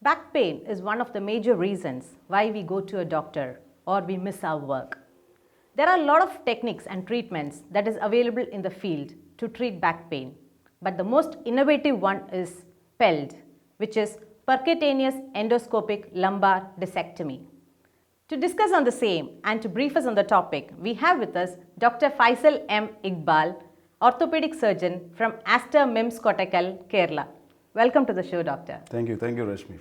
Back pain is one of the major reasons why we go to a doctor or we miss our work. There are a lot of techniques and treatments that is available in the field to treat back pain, but the most innovative one is PELD, which is percutaneous endoscopic lumbar discectomy. To discuss on the same and to brief us on the topic, we have with us Dr. Faisal M. Iqbal, orthopedic surgeon from Aster MIMS Kottakkal, Kerala. Welcome to the show, doctor. Thank you, Rashmi.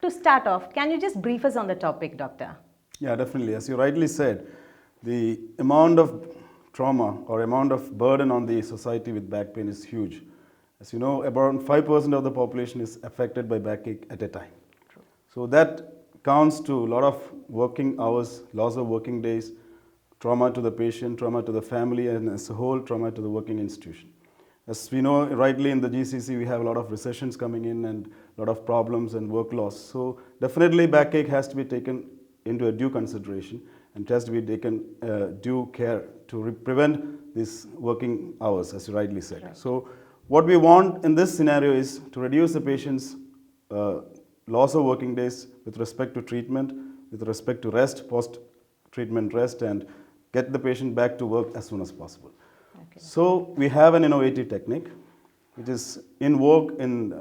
To start off, can you just brief us on the topic, doctor? Yeah, definitely. As you rightly said, the amount of trauma or amount of burden on the society with back pain is huge. As you know, about 5% of the population is affected by backache at a time. True. So that counts to a lot of working hours, loss of working days, trauma to the patient, trauma to the family, and as a whole, trauma to the working institution. As we know, rightly in the GCC, we have a lot of recessions coming in and a lot of problems and work loss. So definitely backache has to be taken into a due consideration and has to be taken due care to prevent these working hours, as you rightly said. Right. So what we want in this scenario is to reduce the patient's loss of working days with respect to treatment, with respect to rest, post-treatment rest, and get the patient back to work as soon as possible. Okay. So we have an innovative technique which is in vogue in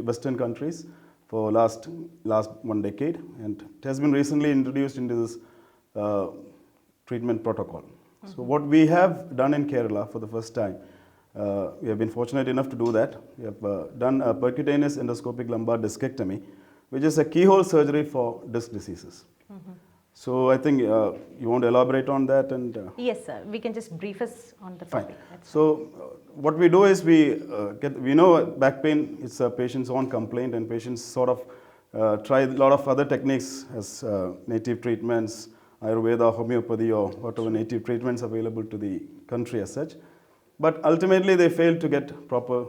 Western countries for last 1 decade, and it has been recently introduced into this treatment protocol. Mm-hmm. So what we have done in Kerala for the first time, we have been fortunate enough to do that. We have done a percutaneous endoscopic lumbar discectomy, which is a keyhole surgery for disc diseases. Mm-hmm. So I think you want to elaborate on that, and yes, sir. We can just brief us on the topic. Fine. So what we do is we know back pain is a patient's own complaint, and patients sort of try a lot of other techniques as native treatments, Ayurveda, homeopathy, or whatever native treatments available to the country as such. But ultimately they fail to get proper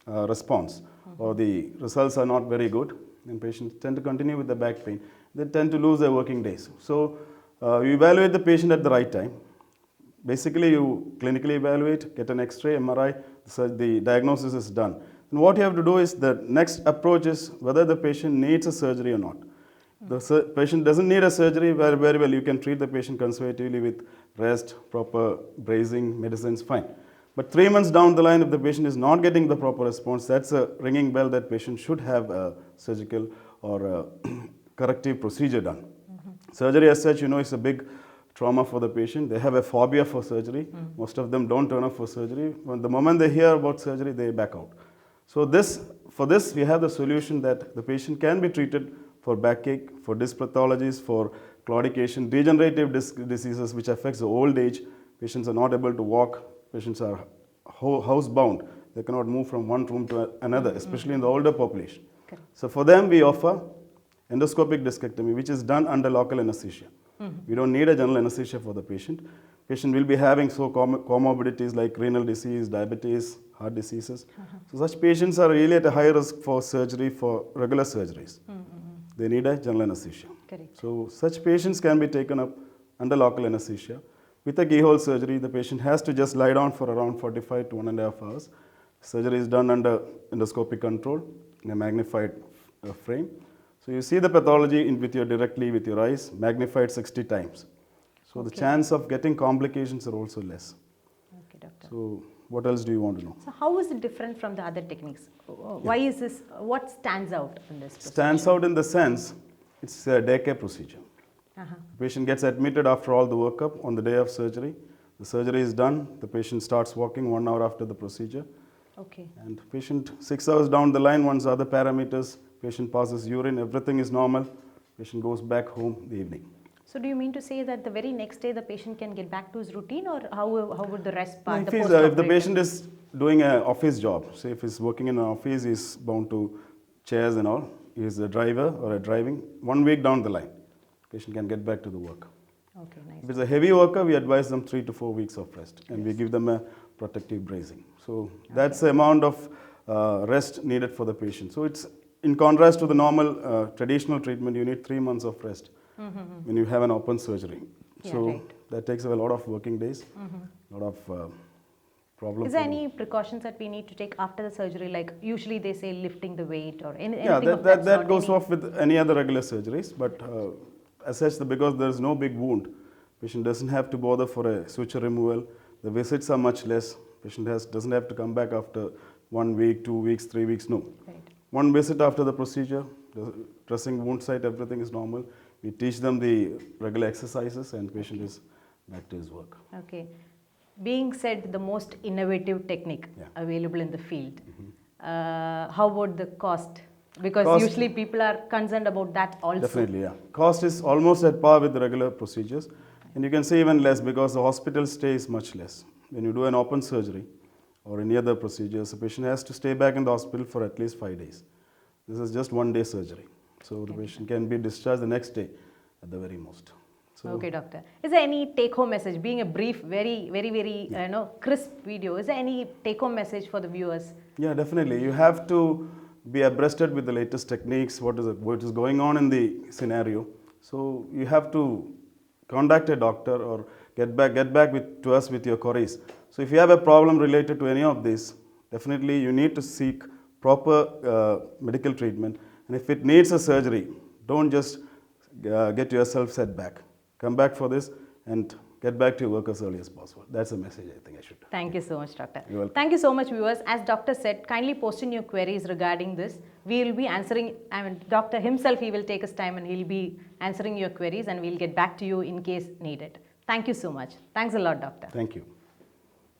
response, or the results are not very good, and patients tend to continue with the back pain. They tend to lose their working days. So you evaluate the patient at the right time. Basically, you clinically evaluate, get an X-ray, MRI, so the diagnosis is done. And what you have to do is the next approach is whether the patient needs a surgery or not. The patient doesn't need a surgery, very well you can treat the patient conservatively with rest, proper bracing, medicines, fine. But 3 months down the line, if the patient is not getting the proper response, that's a ringing bell that patient should have a surgical or a corrective procedure done. Mm-hmm. Surgery as such, is a big trauma for the patient. They have a phobia for surgery. Mm-hmm. Most of them don't turn up for surgery. When the moment they hear about surgery, they back out. So for this, we have the solution that the patient can be treated for backache, for disc pathologies, for claudication, degenerative disc diseases which affects the old age. Patients are not able to walk. Patients are housebound. They cannot move from one room to another, especially in the older population. Okay. So for them, we offer endoscopic discectomy, which is done under local anesthesia. Mm-hmm. We don't need a general anesthesia for the patient. Patient will be having comorbidities like renal disease, diabetes, heart diseases. Uh-huh. So such patients are really at a high risk for surgery, for regular surgeries. Mm-hmm. They need a general anesthesia. Correct. So such patients can be taken up under local anesthesia. With a keyhole surgery, the patient has to just lie down for around 45 to 1.5 hours. Surgery is done under endoscopic control in a magnified frame. So you see the pathology directly with your eyes, magnified 60 times. So okay. The chance of getting complications are also less. Okay, doctor. So what else do you want to know? So how is it different from the other techniques? Why is this, what stands out in this procedure? Stands out in the sense, it's a day care procedure. Uh-huh. The patient gets admitted after all the workup on the day of surgery. The surgery is done. The patient starts walking 1 hour after the procedure. Okay. And patient 6 hours down the line, once other parameters, patient passes urine, everything is normal. Patient goes back home in the evening. So do you mean to say that the very next day the patient can get back to his routine, or how would the rest part? If the patient is doing an office job, say if he's working in an office, he's bound to chairs and all, he's a driver or a driving, 1 week down the line, patient can get back to the work. Okay, nice. If it's a heavy worker, we advise them 3 to 4 weeks of rest, and yes, we give them a protective bracing. So that's the amount of rest needed for the patient. So it's in contrast to the normal traditional treatment, you need 3 months of rest when you have an open surgery. Yeah, so right. that takes a lot of working days, a lot of problem. Is there for them. any precautions that we need to take after the surgery? Like usually they say lifting the weight or anything Yeah, of that that sort? goes Any- off with any other regular surgeries, but as such, because there is no big wound, patient doesn't have to bother for a suture removal. The visits are much less. Patient doesn't have to come back after 1 week, 2 weeks, 3 weeks. No, Right. one visit after the procedure, the dressing wound site, everything is normal. We teach them the regular exercises, and patient is back to his work. Okay. Being said the most innovative technique Yeah. available in the field, how about the cost? Because Cost- usually people are concerned about that also. Definitely, yeah. Cost is almost at par with the regular procedures, and you can say even less because the hospital stay is much less. When you do an open surgery or any other procedures, the patient has to stay back in the hospital for at least 5 days. This is just 1 day surgery, so the patient can be discharged the next day at the very most. So, Okay, doctor. Is there any take-home message? Being a brief, very, crisp video, is there any take-home message for the viewers? yeah, definitely. You have to be abreasted with the latest techniques, what is going on in the scenario. So you have to contact a doctor or get back to us with your queries. So if you have a problem related to any of this, definitely you need to seek proper medical treatment. And if it needs a surgery, don't just get yourself set back. Come back for this and get back to your work as early as possible. That's a message I think I should. Thank you so much, doctor. You're welcome. Thank you so much, viewers. As doctor said, kindly post in your queries regarding this. We will be answering, doctor himself, he will take his time and he'll be answering your queries and we'll get back to you in case needed. Thank you so much. Thanks a lot, doctor. Thank you.